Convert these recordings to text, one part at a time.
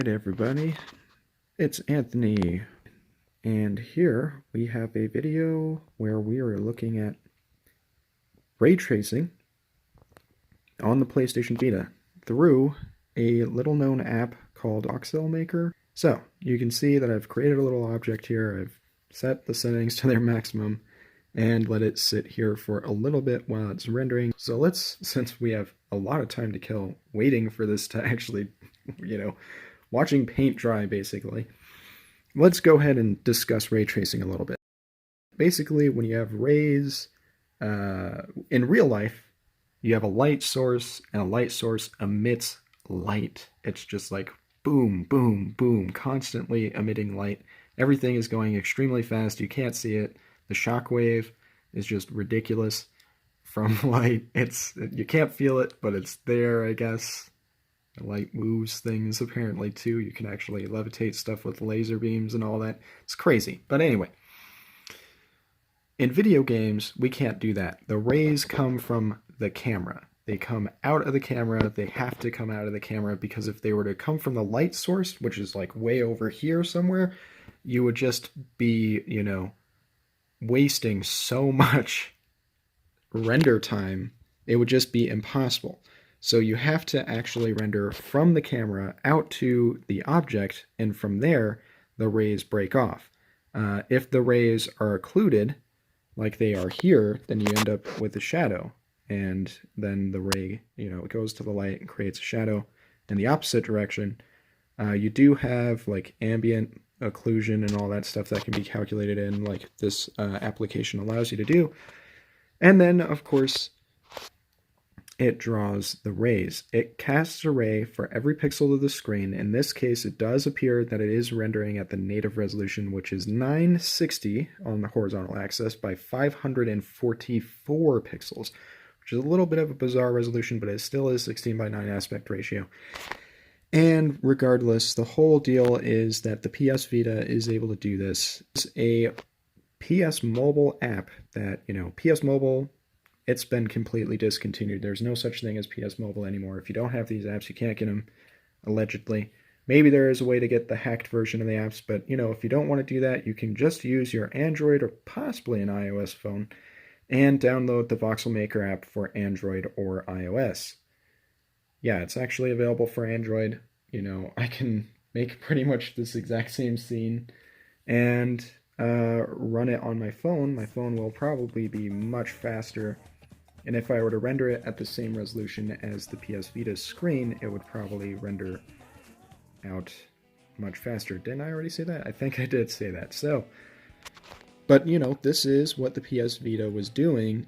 Alright everybody, it's Anthony, and here we have a video where we are looking at ray tracing on the PlayStation Vita through a little known app called Voxel Maker. So you can see that I've created a little object here, I've set the settings to their maximum, and let it sit here for a little bit while it's rendering. So since we have a lot of time to kill waiting for this to actually, watching paint dry basically, let's go ahead and discuss ray tracing a little bit. Basically, when you have rays, in real life, you have a light source, and a light source emits light. It's just like boom, boom, boom, constantly emitting light. Everything is going extremely fast. You can't see it. The shock wave is just ridiculous from light. You can't feel it, but it's there, I guess. The light moves things apparently too. You can actually levitate stuff with laser beams and all that. It's crazy. But anyway, in video games, we can't do that. The rays come from the camera. They come out of the camera. They have to come out of the camera, because if they were to come from the light source, which is like way over here somewhere, you would just be, wasting so much render time. It would just be impossible. So you have to actually render from the camera out to the object, and from there the rays break off. If the rays are occluded, like they are here, then you end up with a shadow, and then the ray, it goes to the light and creates a shadow in the opposite direction. You do have like ambient occlusion and all that stuff that can be calculated in, like this application allows you to do. And then, of course, it draws the rays. It casts a ray for every pixel of the screen. In this case, it does appear that it is rendering at the native resolution, which is 960 on the horizontal axis by 544 pixels, which is a little bit of a bizarre resolution, but it still is 16:9 aspect ratio. And regardless, the whole deal is that the PS Vita is able to do this. It's a PS Mobile app that, PS Mobile, it's been completely discontinued. There's no such thing as PS Mobile anymore. If you don't have these apps, you can't get them, allegedly. Maybe there is a way to get the hacked version of the apps, but, if you don't want to do that, you can just use your Android or possibly an iOS phone and download the Voxel Maker app for Android or iOS. Yeah, it's actually available for Android. I can make pretty much this exact same scene and run it on my phone. My phone will probably be much faster, and if I were to render it at the same resolution as the PS Vita's screen, it would probably render out much faster. Didn't I already say that? I think I did say that. So, but this is what the PS Vita was doing,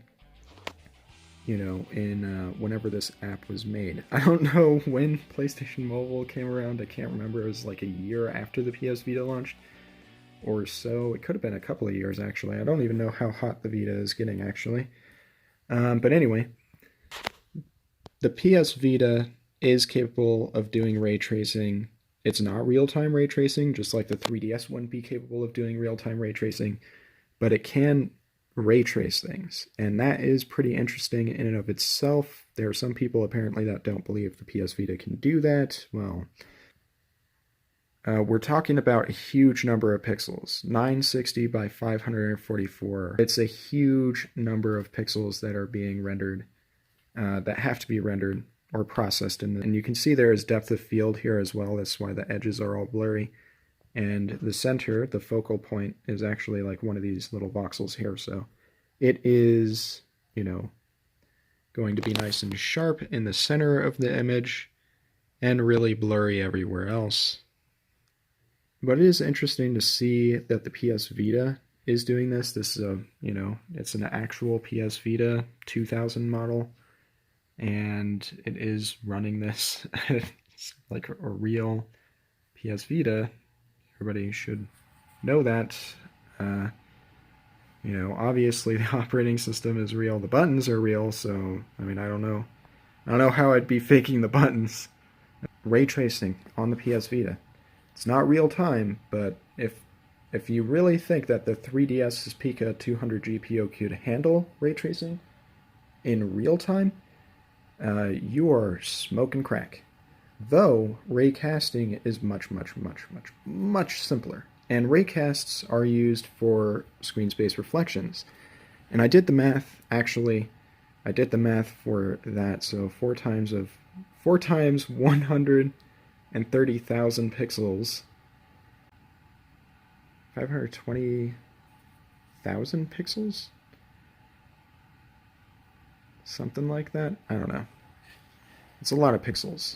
in whenever this app was made. I don't know when PlayStation Mobile came around. I can't remember. It was like a year after the PS Vita launched or so. It could have been a couple of years, actually. I don't even know how hot the Vita is getting, actually. But anyway, the PS Vita is capable of doing ray tracing. It's not real-time ray tracing, just like the 3DS wouldn't be capable of doing real-time ray tracing, but it can ray trace things, and that is pretty interesting in and of itself. There are some people apparently that don't believe the PS Vita can do that. Well, we're talking about a huge number of pixels, 960 by 544. It's a huge number of pixels that are being rendered, that have to be rendered or processed and you can see there is depth of field here as well. That's why the edges are all blurry. And the center, the focal point, is actually like one of these little voxels here. So it is, going to be nice and sharp in the center of the image and really blurry everywhere else. But it is interesting to see that the PS Vita is doing this. This is it's an actual PS Vita 2000 model, and it is running this. It's like a real PS Vita. Everybody should know that. Obviously the operating system is real. The buttons are real, so, I don't know. I don't know how I'd be faking the buttons. Ray tracing on the PS Vita. It's not real time, but if you really think that the 3DS's Pica 200 GPU could handle ray tracing in real time, you are smoking crack. though raycasting is much simpler. And raycasts are used for screen space reflections. And I did the math, actually. I did the math for that, so four times 130,000 pixels, 520,000 pixels? Something like that? I don't know. It's a lot of pixels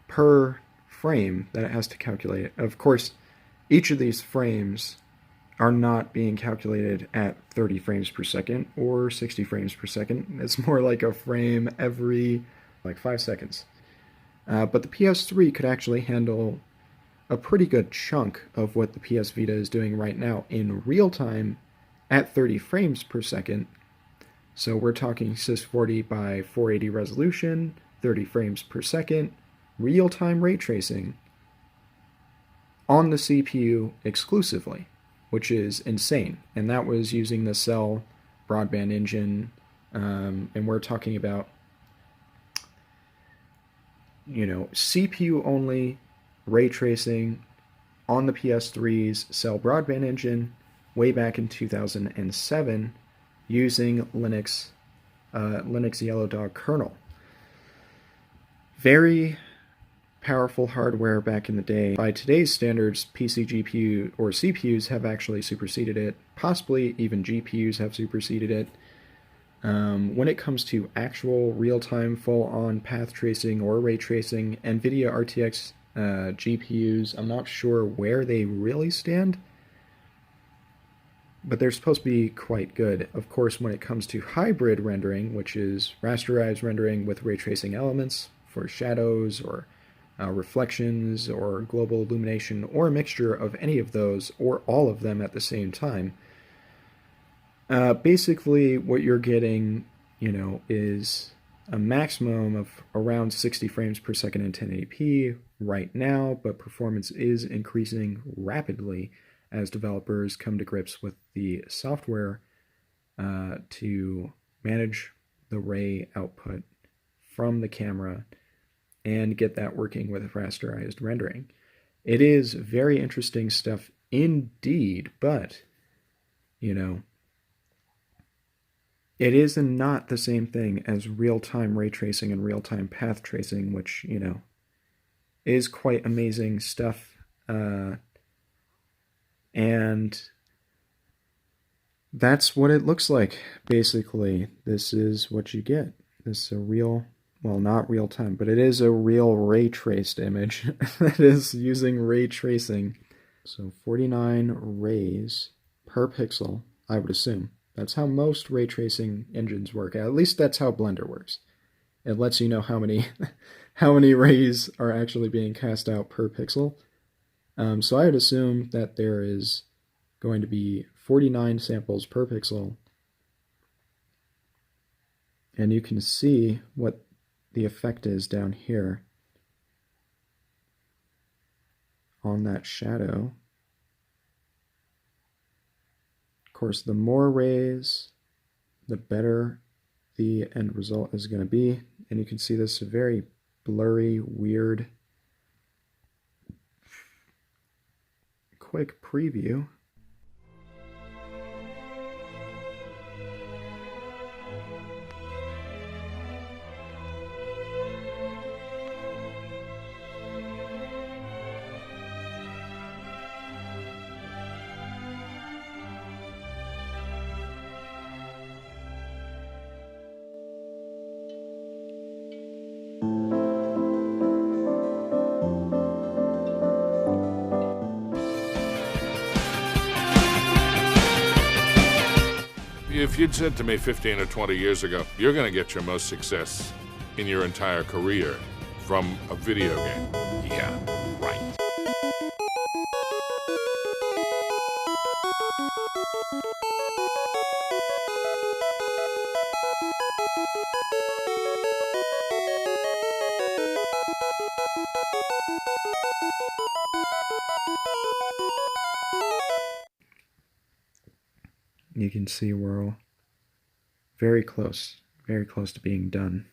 per frame that it has to calculate. Of course, each of these frames are not being calculated at 30 frames per second or 60 frames per second. It's more like a frame every like 5 seconds. But the PS3 could actually handle a pretty good chunk of what the PS Vita is doing right now in real time at 30 frames per second. So we're talking 640 by 480 resolution, 30 frames per second, real-time ray tracing on the CPU exclusively, which is insane. And that was using the Cell broadband engine, and we're talking about, CPU only ray tracing on the PS3's Cell broadband engine way back in 2007 using Linux Yellow Dog kernel. Very powerful hardware back in the day. By today's standards, PC GPU or CPUs have actually superseded it. Possibly even GPUs have superseded it. When it comes to actual real-time full-on path tracing or ray tracing, NVIDIA RTX GPUs, I'm not sure where they really stand, but they're supposed to be quite good. Of course, when it comes to hybrid rendering, which is rasterized rendering with ray tracing elements for shadows or reflections or global illumination, or a mixture of any of those or all of them at the same time, basically what you're getting, is a maximum of around 60 frames per second in 1080p right now, but performance is increasing rapidly as developers come to grips with the software to manage the ray output from the camera and get that working with rasterized rendering. It is very interesting stuff indeed, but, it is not the same thing as real-time ray tracing and real-time path tracing, which, is quite amazing stuff. And that's what it looks like, basically. This is what you get. This is a real, well, not real time, but it is a real ray traced image that is using ray tracing. So 49 rays per pixel, I would assume. That's how most ray tracing engines work. At least that's how Blender works. It lets you know how many how many rays are actually being cast out per pixel. So I would assume that there is going to be 49 samples per pixel. And you can see what the effect is down here on that shadow. Of course, the more rays, the better the end result is going to be. And you can see this very blurry, weird, quick preview. If you'd said to me 15 or 20 years ago, you're going to get your most success in your entire career from a video game. Yeah, right. You can see we're very close to being done.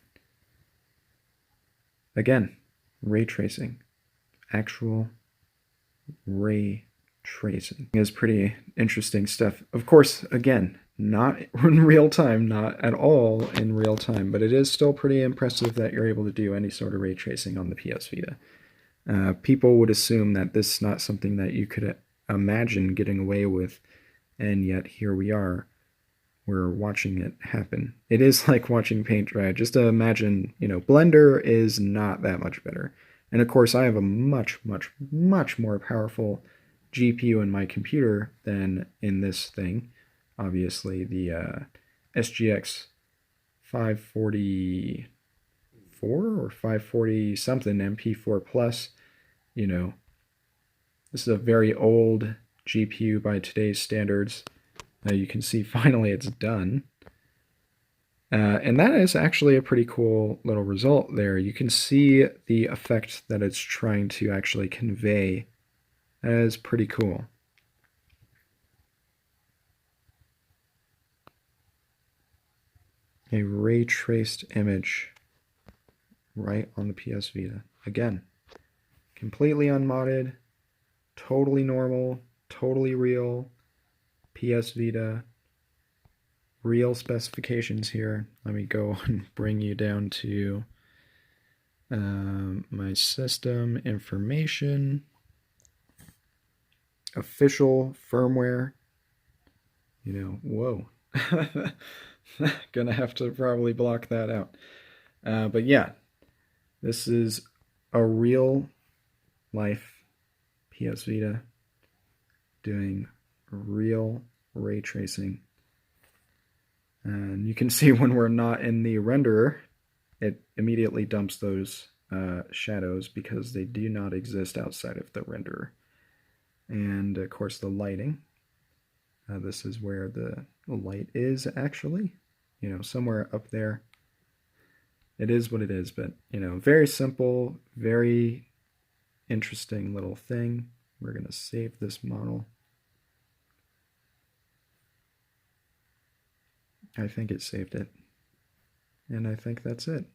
again, ray tracing, actual ray tracing is pretty interesting stuff. Of course, again, not in real time, not at all in real time, but it is still pretty impressive that you're able to do any sort of ray tracing on the PS Vita. People would assume that this is not something that you could imagine getting away with, and yet here we are. We're watching it happen. It is like watching paint dry. Just to imagine, Blender is not that much better. And of course, I have a much, much, much more powerful GPU in my computer than in this thing. Obviously, the SGX 544 or 540 something MP4 Plus. This is a very old GPU by today's standards. You can see finally it's done. And that is actually a pretty cool little result there. You can see the effect that it's trying to actually convey. That is pretty cool. A ray traced image right on the PS Vita. Again, completely unmodded, totally normal, totally real. PS Vita, real specifications here. Let me go and bring you down to my system information, official firmware. Whoa. Gonna have to probably block that out. But yeah, this is a real life PS Vita doing real ray tracing. And you can see when we're not in the renderer, it immediately dumps those shadows because they do not exist outside of the renderer. And of course the lighting. This is where the light is actually, somewhere up there. It is what it is, but, very simple, very interesting little thing. We're going to save this model. I think it saved it. And I think that's it.